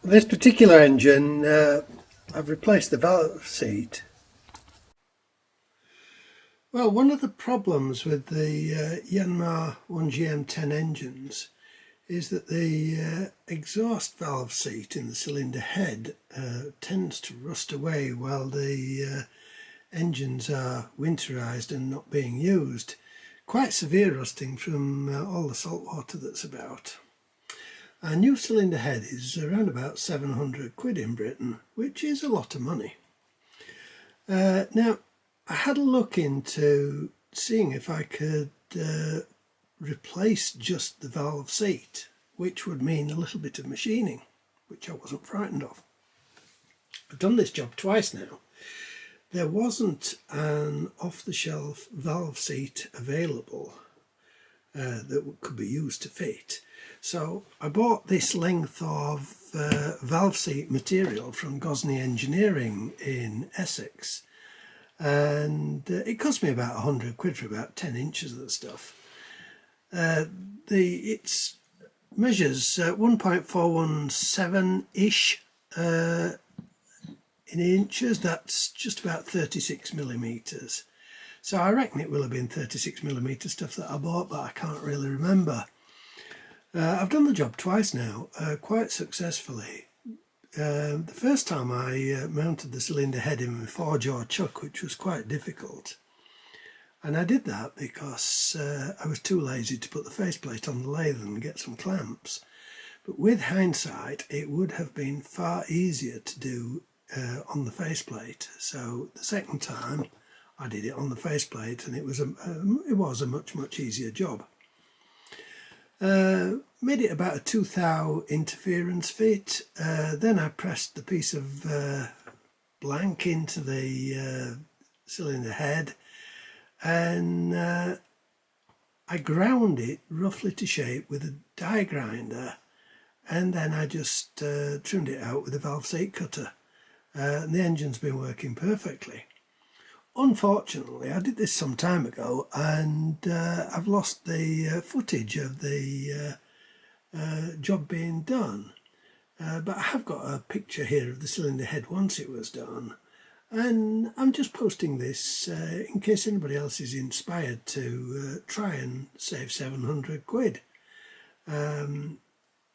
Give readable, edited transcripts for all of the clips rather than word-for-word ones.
This particular engine, I've replaced the valve seat. Well, one of the problems with the Yanmar 1GM10 engines is that the exhaust valve seat in the cylinder head tends to rust away while the engines are winterized and not being used. Quite severe rusting from all the salt water that's about. A new cylinder head is around about £700 in Britain, which is a lot of money. Now, I had a look into seeing if I could replace just the valve seat, which would mean a little bit of machining, which I wasn't frightened of. I've done this job twice now. There wasn't an off-the-shelf valve seat available that could be used to fit. So I bought this length of valve seat material from Gosney Engineering in Essex, and it cost me about £100 for about 10 inches of the stuff. It measures 1.417-ish in inches. That's just about 36 millimeters. So I reckon it will have been 36 millimeter stuff that I bought, but I can't really remember. I've done the job twice now, quite successfully. The first time I mounted the cylinder head in my 4-jaw chuck, which was quite difficult. And I did that because I was too lazy to put the faceplate on the lathe and get some clamps. But with hindsight, it would have been far easier to do on the faceplate. So the second time I did it on the faceplate, and it was a much easier job. Made it about a 2 thou interference fit. Then I pressed the piece of blank into the cylinder head, and I ground it roughly to shape with a die grinder, and then I just trimmed it out with a valve seat cutter. And the engine's been working perfectly. Unfortunately, I did this some time ago, and I've lost the footage of the job being done. But I have got a picture here of the cylinder head once it was done, and I'm just posting this in case anybody else is inspired to try and save £700.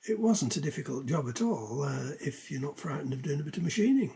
It wasn't a difficult job at all if you're not frightened of doing a bit of machining.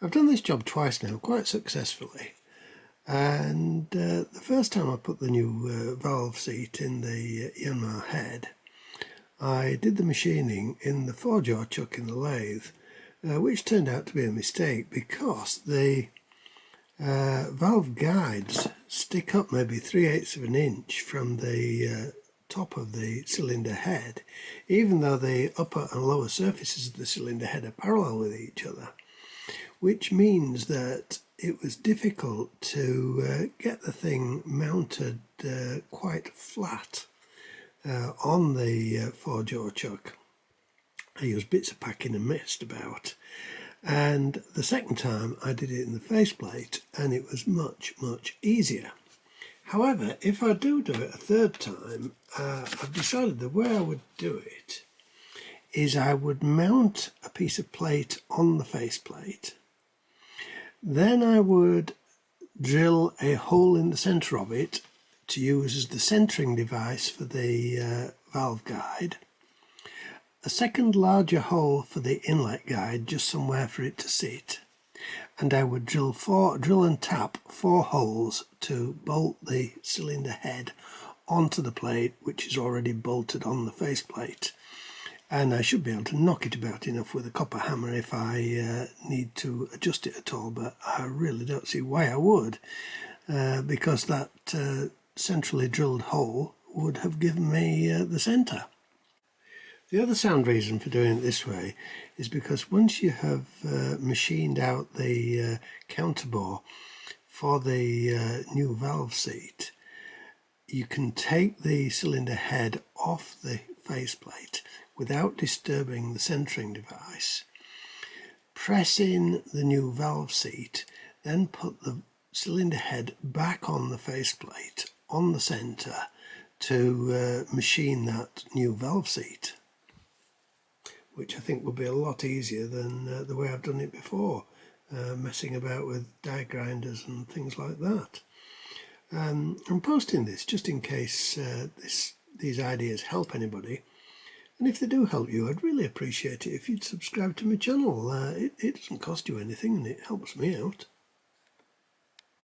I've done this job twice now, quite successfully. And the first time I put the new valve seat in the Yanmar Head, I did the machining in the 4-jaw chuck in the lathe, which turned out to be a mistake because the valve guides stick up maybe 3/8 of an inch from the top of the cylinder head, even though the upper and lower surfaces of the cylinder head are parallel with each other, which means that it was difficult to get the thing mounted quite flat on the 4-jaw chuck. I used bits of packing and messed about. And the second time I did it in the faceplate, and it was much easier. However, if I do it a third time, I've decided the way I would do it is I would mount a piece of plate on the faceplate. Then I would drill a hole in the centre of it to use as the centering device for the valve guide. A second larger hole for the inlet guide, just somewhere for it to sit. And I would drill and tap 4 holes to bolt the cylinder head onto the plate, which is already bolted on the faceplate. And I should be able to knock it about enough with a copper hammer if I need to adjust it at all, but I really don't see why I would. because that centrally drilled hole would have given me the centre. The other sound reason for doing it this way is because once you have machined out the counterbore for the new valve seat, you can take the cylinder head off the faceplate without disturbing the centering device, press in the new valve seat, then put the cylinder head back on the faceplate on the centre to machine that new valve seat, which I think will be a lot easier than the way I've done it before, messing about with die grinders and things like that. I'm posting this just in case these ideas help anybody, and if they do help you, I'd really appreciate it if you'd subscribe to my channel. It doesn't cost you anything and it helps me out.